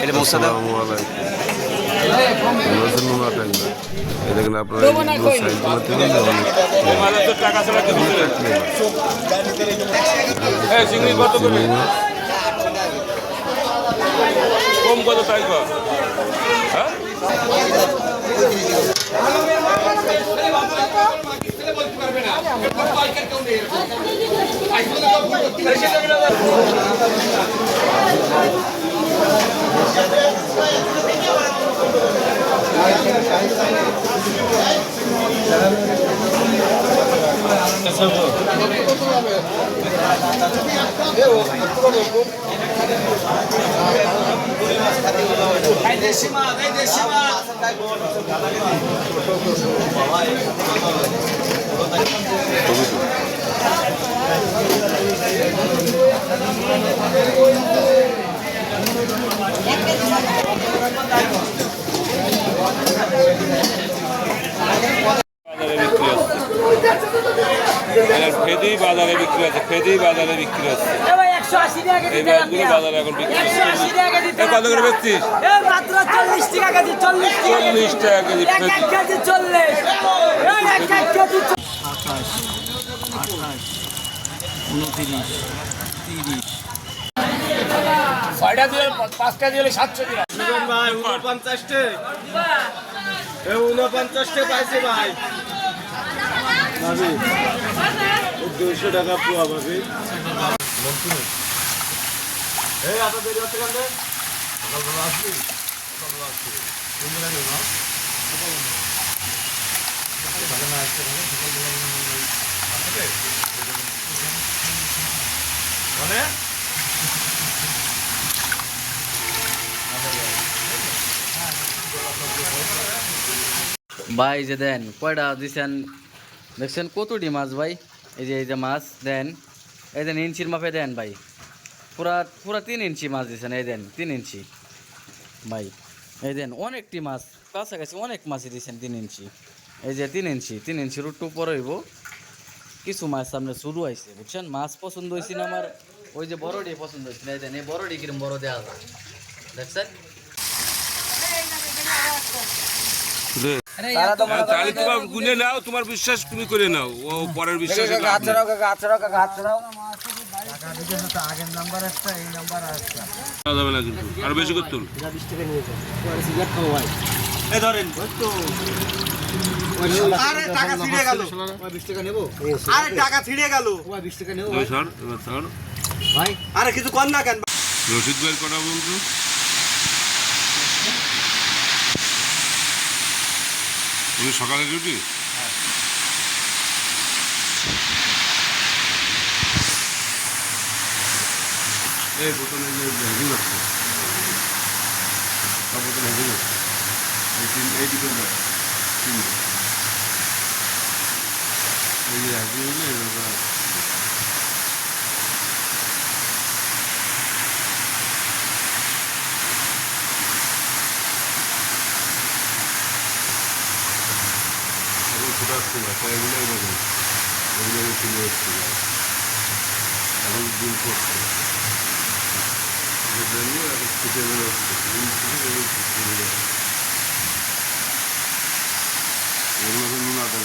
এটা মোসাদা দেখেন আপনারা কম কত তাই হ্যাঁ ফেদি বাজারে বিক্রি আছে ফেদি বাজারে বিক্রি আছে এই মাছগুলো বাজারে এখন বিক্রি কত করে বেচছিস 40 টাকা কেজি ছয়টা দিলে 5টা দিলে 700 টাকা ভাই 49 টাকা পাইছে ভাই 200 টাকা পোয়া ভাবি এই আটা দেরি হচ্ছে কেন সকালবেলা আসবি কোন জায়গায় নেব সকালবেলা আসছে মানে ভাই যে দেন কয়টা দিচ্ছেন দেখছেন কতটি মাছ ভাই এই যে মাছ দেন এই দেন ইঞ্চির মাপে দেন ভাই পুরা 3 ইঞ্চি মাছ দিচ্ছেন এই দেন 3 ইঞ্চি ভাই এই দেন অনেকটি মাছ কাছাকাছি অনেক মাছই দিচ্ছেন 3 ইঞ্চি এই যে 3 ইঞ্চির একটু পরে হইব কিছু মাছ সামনে শুরু হয়েছে বুঝছেন মাছ পছন্দ হয়েছে না আমার ওই যে বড়ডি পছন্দ হয়েছে না এই দেন এই বড়ডি কিরম বড় দেওয়া যায় দেখছেন তাহলে তোমার গুনে নাও তোমার বিশ্বাস তুমি করে নাও ও পরের বিশ্বাস যাবে না কিন্তু আরো বেশি করতে রশিদ ভাই কটা বলতো তুমি সকালে ডিউটি এই বোতলে যে হেভি আছে সব বোতল হেভি আছে এই দুটো এই যে হেভি হলে ছোটো আসছে না কয়েকগুলোই বাজে এগুলো কিনে এসছে এখন দিন করছে ছুটে বেরোচ্ছে এগুলো নুন আটা